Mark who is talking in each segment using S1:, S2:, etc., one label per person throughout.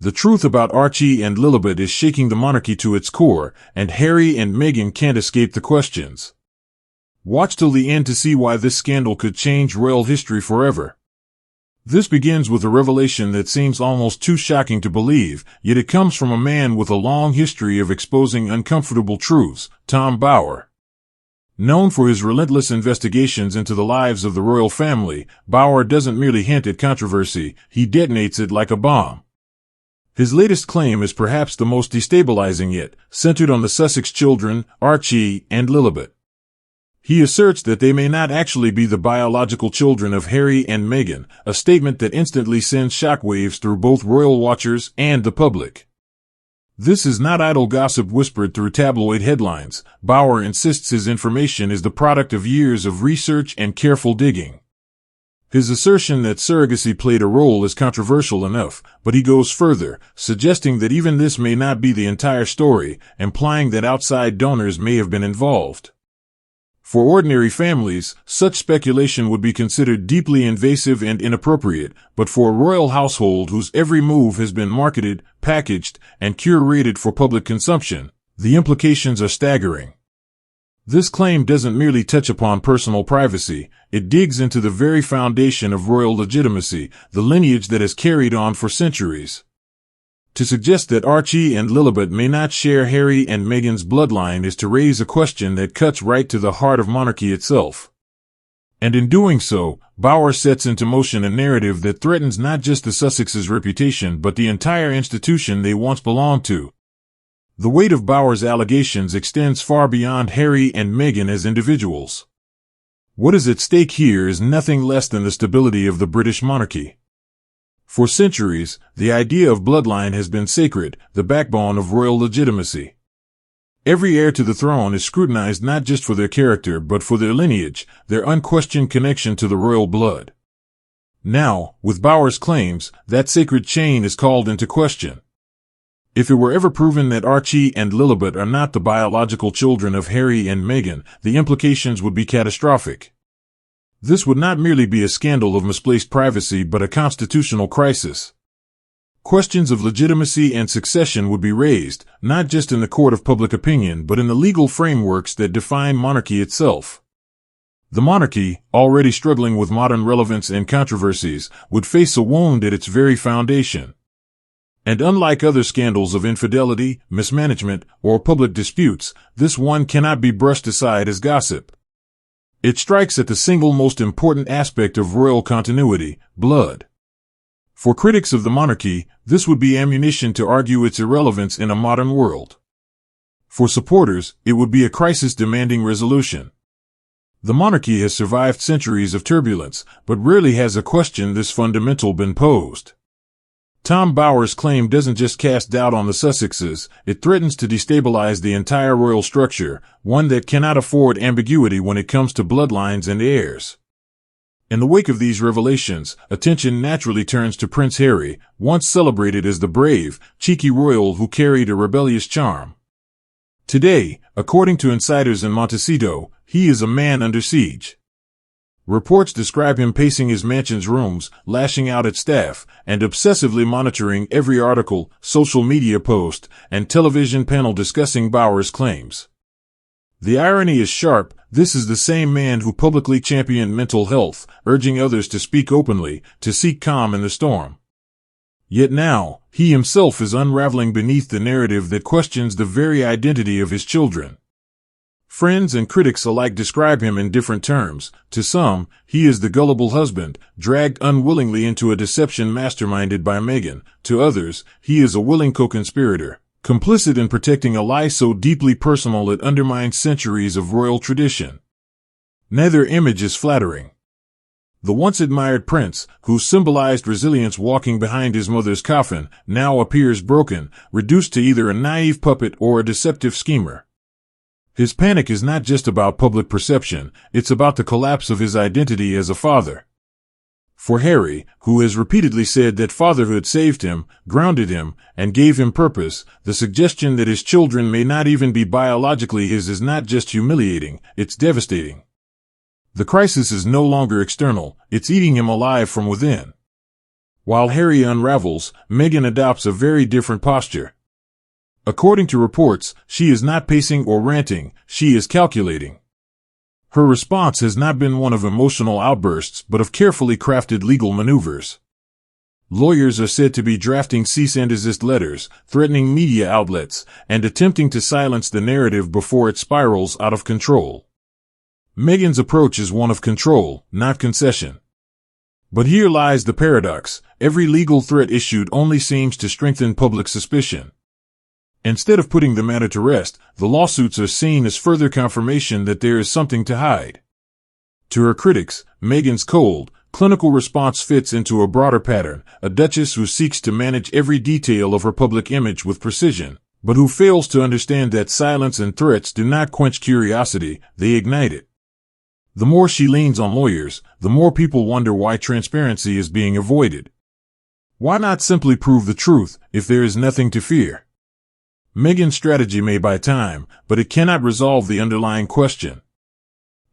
S1: The truth about Archie and Lilibet is shaking the monarchy to its core, and Harry and Meghan can't escape the questions. Watch till the end to see why this scandal could change royal history forever. This begins with a revelation that seems almost too shocking to believe, yet it comes from a man with a long history of exposing uncomfortable truths, Tom Bower. Known for his relentless investigations into the lives of the royal family, Bower doesn't merely hint at controversy, he detonates it like a bomb. His latest claim is perhaps the most destabilizing yet, centered on the Sussex children, Archie and Lilibet. He asserts that they may not actually be the biological children of Harry and Meghan, a statement that instantly sends shockwaves through both royal watchers and the public. This is not idle gossip whispered through tabloid headlines. Bower insists his information is the product of years of research and careful digging. His assertion that surrogacy played a role is controversial enough, but he goes further, suggesting that even this may not be the entire story, implying that outside donors may have been involved. For ordinary families, such speculation would be considered deeply invasive and inappropriate, but for a royal household whose every move has been marketed, packaged, and curated for public consumption, the implications are staggering. This claim doesn't merely touch upon personal privacy, it digs into the very foundation of royal legitimacy, the lineage that has carried on for centuries. To suggest that Archie and Lilibet may not share Harry and Meghan's bloodline is to raise a question that cuts right to the heart of monarchy itself. And in doing so, Bower sets into motion a narrative that threatens not just the Sussexes' reputation but the entire institution they once belonged to. The weight of Bower's allegations extends far beyond Harry and Meghan as individuals. What is at stake here is nothing less than the stability of the British monarchy. For centuries, the idea of bloodline has been sacred, the backbone of royal legitimacy. Every heir to the throne is scrutinized not just for their character but for their lineage, their unquestioned connection to the royal blood. Now, with Bower's claims, that sacred chain is called into question. If it were ever proven that Archie and Lilibet are not the biological children of Harry and Meghan, the implications would be catastrophic. This would not merely be a scandal of misplaced privacy but a constitutional crisis. Questions of legitimacy and succession would be raised, not just in the court of public opinion but in the legal frameworks that define monarchy itself. The monarchy, already struggling with modern relevance and controversies, would face a wound at its very foundation. And unlike other scandals of infidelity, mismanagement, or public disputes, this one cannot be brushed aside as gossip. It strikes at the single most important aspect of royal continuity, blood. For critics of the monarchy, this would be ammunition to argue its irrelevance in a modern world. For supporters, it would be a crisis demanding resolution. The monarchy has survived centuries of turbulence, but rarely has a question this fundamental been posed. Tom Bower's claim doesn't just cast doubt on the Sussexes, it threatens to destabilize the entire royal structure, one that cannot afford ambiguity when it comes to bloodlines and heirs. In the wake of these revelations, attention naturally turns to Prince Harry, once celebrated as the brave, cheeky royal who carried a rebellious charm. Today, according to insiders in Montecito, he is a man under siege. Reports describe him pacing his mansion's rooms, lashing out at staff, and obsessively monitoring every article, social media post, and television panel discussing Bower's claims. The irony is sharp. This is the same man who publicly championed mental health, urging others to speak openly, to seek calm in the storm. Yet now, he himself is unraveling beneath the narrative that questions the very identity of his children. Friends and critics alike describe him in different terms. To some, he is the gullible husband, dragged unwillingly into a deception masterminded by Meghan. To others, he is a willing co-conspirator, complicit in protecting a lie so deeply personal it undermines centuries of royal tradition. Neither image is flattering. The once admired prince, who symbolized resilience walking behind his mother's coffin, now appears broken, reduced to either a naive puppet or a deceptive schemer. His panic is not just about public perception, it's about the collapse of his identity as a father. For Harry, who has repeatedly said that fatherhood saved him, grounded him, and gave him purpose, the suggestion that his children may not even be biologically his is not just humiliating, it's devastating. The crisis is no longer external, it's eating him alive from within. While Harry unravels, Meghan adopts a very different posture. According to reports, she is not pacing or ranting, she is calculating. Her response has not been one of emotional outbursts but of carefully crafted legal maneuvers. Lawyers are said to be drafting cease and desist letters, threatening media outlets, and attempting to silence the narrative before it spirals out of control. Meghan's approach is one of control, not concession. But here lies the paradox: every legal threat issued only seems to strengthen public suspicion. Instead of putting the matter to rest, the lawsuits are seen as further confirmation that there is something to hide. To her critics, Meghan's cold, clinical response fits into a broader pattern: a duchess who seeks to manage every detail of her public image with precision, but who fails to understand that silence and threats do not quench curiosity, they ignite it. The more she leans on lawyers, the more people wonder why transparency is being avoided. Why not simply prove the truth, if there is nothing to fear? Meghan's strategy may buy time, but it cannot resolve the underlying question.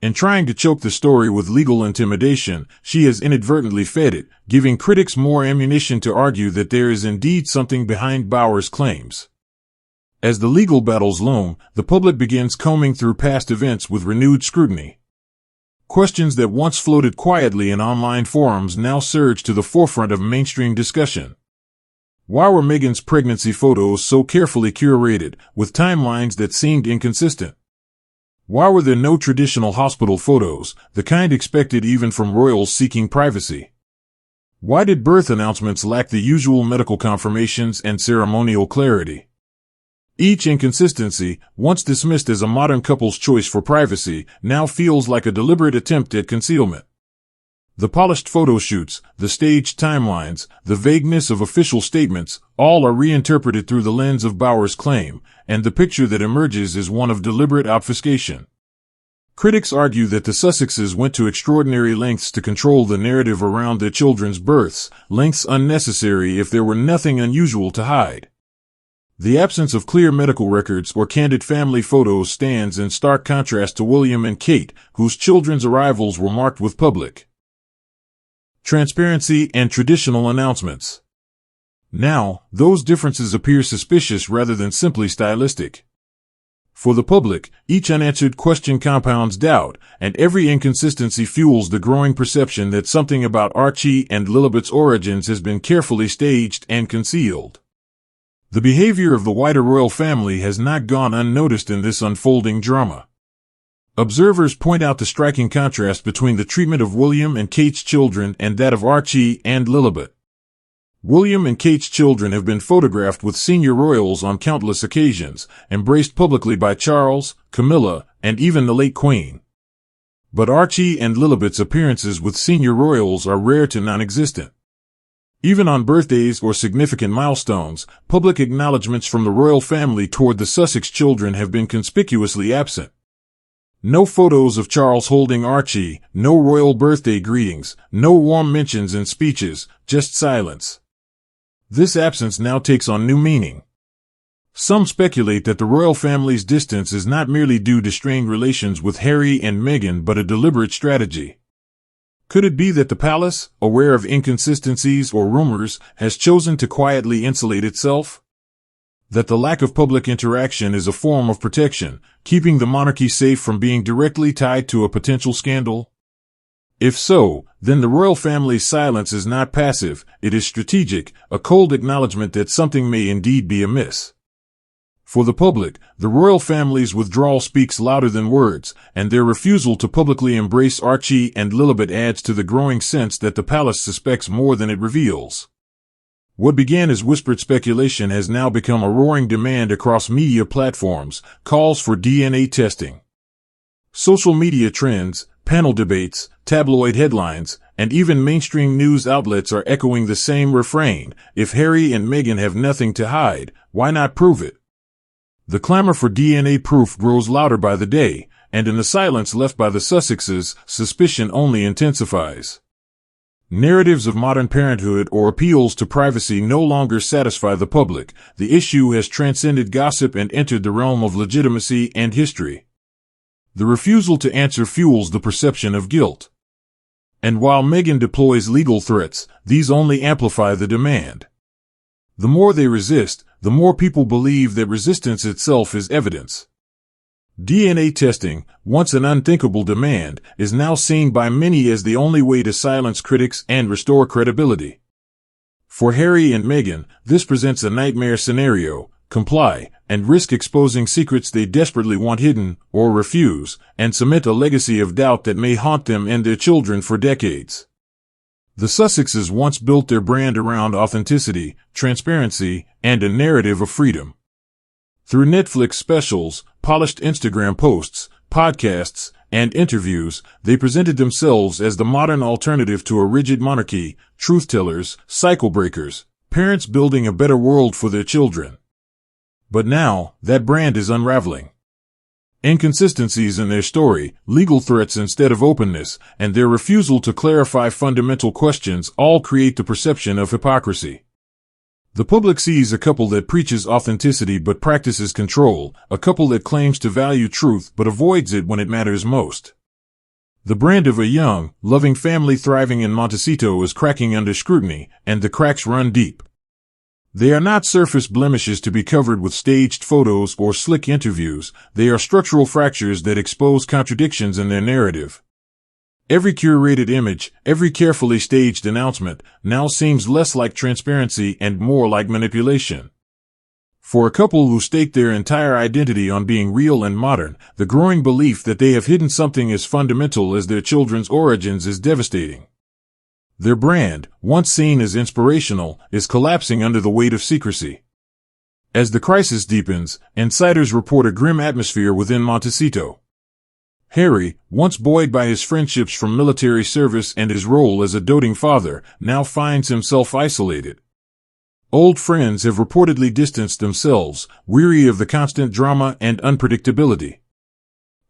S1: In trying to choke the story with legal intimidation, she has inadvertently fed it, giving critics more ammunition to argue that there is indeed something behind Bauer's claims. As the legal battles loom, the public begins combing through past events with renewed scrutiny. Questions that once floated quietly in online forums now surge to the forefront of mainstream discussion. Why were Meghan's pregnancy photos so carefully curated, with timelines that seemed inconsistent? Why were there no traditional hospital photos, the kind expected even from royals seeking privacy? Why did birth announcements lack the usual medical confirmations and ceremonial clarity? Each inconsistency, once dismissed as a modern couple's choice for privacy, now feels like a deliberate attempt at concealment. The polished photo shoots, the staged timelines, the vagueness of official statements, all are reinterpreted through the lens of Bauer's claim, and the picture that emerges is one of deliberate obfuscation. Critics argue that the Sussexes went to extraordinary lengths to control the narrative around their children's births, lengths unnecessary if there were nothing unusual to hide. The absence of clear medical records or candid family photos stands in stark contrast to William and Kate, whose children's arrivals were marked with public transparency and traditional announcements. Now, those differences appear suspicious rather than simply stylistic. For the public, each unanswered question compounds doubt, and every inconsistency fuels the growing perception that something about Archie and Lilibet's origins has been carefully staged and concealed. The behavior of the wider royal family has not gone unnoticed in this unfolding drama. Observers point out the striking contrast between the treatment of William and Kate's children and that of Archie and Lilibet. William and Kate's children have been photographed with senior royals on countless occasions, embraced publicly by Charles, Camilla, and even the late Queen. But Archie and Lilibet's appearances with senior royals are rare to non-existent. Even on birthdays or significant milestones, public acknowledgments from the royal family toward the Sussex children have been conspicuously absent. No photos of Charles holding Archie, no royal birthday greetings, no warm mentions and speeches, just silence. This absence now takes on new meaning. Some speculate that the royal family's distance is not merely due to strained relations with Harry and Meghan but a deliberate strategy. Could it be that the palace, aware of inconsistencies or rumors, has chosen to quietly insulate itself? That the lack of public interaction is a form of protection, keeping the monarchy safe from being directly tied to a potential scandal? If so, then the royal family's silence is not passive, it is strategic, a cold acknowledgement that something may indeed be amiss. For the public, the royal family's withdrawal speaks louder than words, and their refusal to publicly embrace Archie and Lilibet adds to the growing sense that the palace suspects more than it reveals. What began as whispered speculation has now become a roaring demand across media platforms, calls for DNA testing. Social media trends, panel debates, tabloid headlines, and even mainstream news outlets are echoing the same refrain: if Harry and Meghan have nothing to hide, why not prove it? The clamor for DNA proof grows louder by the day, and in the silence left by the Sussexes, suspicion only intensifies. Narratives of modern parenthood or appeals to privacy no longer satisfy the public. The issue has transcended gossip and entered the realm of legitimacy and history. The refusal to answer fuels the perception of guilt. And while Meghan deploys legal threats, these only amplify the demand. The more they resist, the more people believe that resistance itself is evidence. DNA testing, once an unthinkable demand, is now seen by many as the only way to silence critics and restore credibility. For Harry and Meghan, this presents a nightmare scenario: comply, and risk exposing secrets they desperately want hidden, or refuse, and cement a legacy of doubt that may haunt them and their children for decades. The Sussexes once built their brand around authenticity, transparency, and a narrative of freedom. Through Netflix specials, polished Instagram posts, podcasts, and interviews, they presented themselves as the modern alternative to a rigid monarchy, truth-tellers, cycle breakers, parents building a better world for their children. But now, that brand is unraveling. Inconsistencies in their story, legal threats instead of openness, and their refusal to clarify fundamental questions all create the perception of hypocrisy. The public sees a couple that preaches authenticity but practices control, a couple that claims to value truth but avoids it when it matters most. The brand of a young, loving family thriving in Montecito is cracking under scrutiny, and the cracks run deep. They are not surface blemishes to be covered with staged photos or slick interviews. They are structural fractures that expose contradictions in their narrative. Every curated image, every carefully staged announcement, now seems less like transparency and more like manipulation. For a couple who stake their entire identity on being real and modern, the growing belief that they have hidden something as fundamental as their children's origins is devastating. Their brand, once seen as inspirational, is collapsing under the weight of secrecy. As the crisis deepens, insiders report a grim atmosphere within Montecito. Harry, once buoyed by his friendships from military service and his role as a doting father, now finds himself isolated. Old friends have reportedly distanced themselves, weary of the constant drama and unpredictability.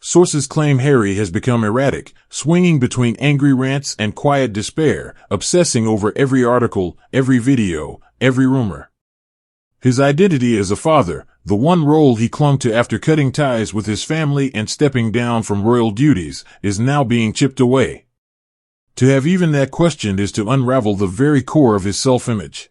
S1: Sources claim Harry has become erratic, swinging between angry rants and quiet despair, obsessing over every article, every video, every rumor. His identity as a father, the one role he clung to after cutting ties with his family and stepping down from royal duties, is now being chipped away. To have even that questioned is to unravel the very core of his self-image.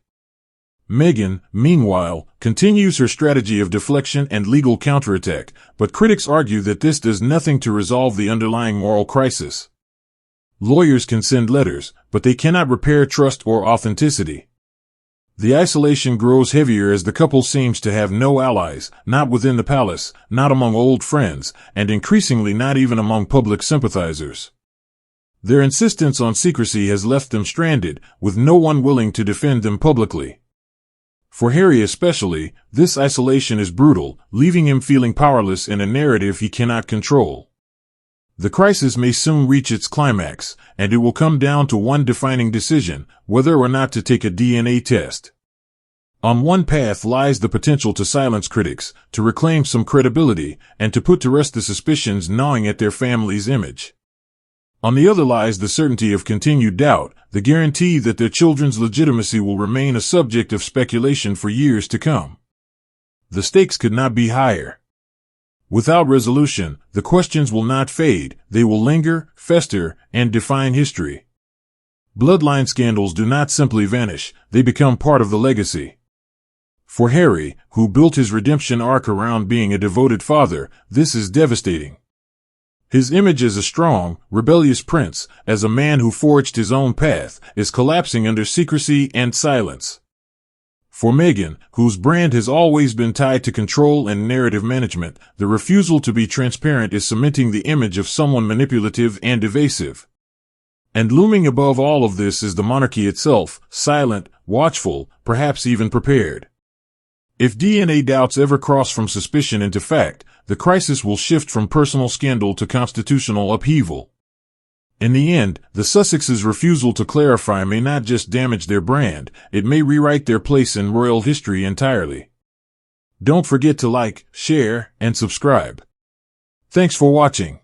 S1: Meghan, meanwhile, continues her strategy of deflection and legal counterattack, but critics argue that this does nothing to resolve the underlying moral crisis. Lawyers can send letters, but they cannot repair trust or authenticity. The isolation grows heavier as the couple seems to have no allies, not within the palace, not among old friends, and increasingly not even among public sympathizers. Their insistence on secrecy has left them stranded, with no one willing to defend them publicly. For Harry especially, this isolation is brutal, leaving him feeling powerless in a narrative he cannot control. The crisis may soon reach its climax, and it will come down to one defining decision: whether or not to take a DNA test. On one path lies the potential to silence critics, to reclaim some credibility, and to put to rest the suspicions gnawing at their family's image. On the other lies the certainty of continued doubt, the guarantee that their children's legitimacy will remain a subject of speculation for years to come. The stakes could not be higher. Without resolution, the questions will not fade, they will linger, fester, and define history. Bloodline scandals do not simply vanish, they become part of the legacy. For Harry, who built his redemption arc around being a devoted father, this is devastating. His image as a strong, rebellious prince, as a man who forged his own path, is collapsing under secrecy and silence. For Meghan, whose brand has always been tied to control and narrative management, the refusal to be transparent is cementing the image of someone manipulative and evasive. And looming above all of this is the monarchy itself, silent, watchful, perhaps even prepared. If DNA doubts ever cross from suspicion into fact, the crisis will shift from personal scandal to constitutional upheaval. In the end, the Sussexes' refusal to clarify may not just damage their brand, it may rewrite their place in royal history entirely. Don't forget to like, share, and subscribe. Thanks for watching.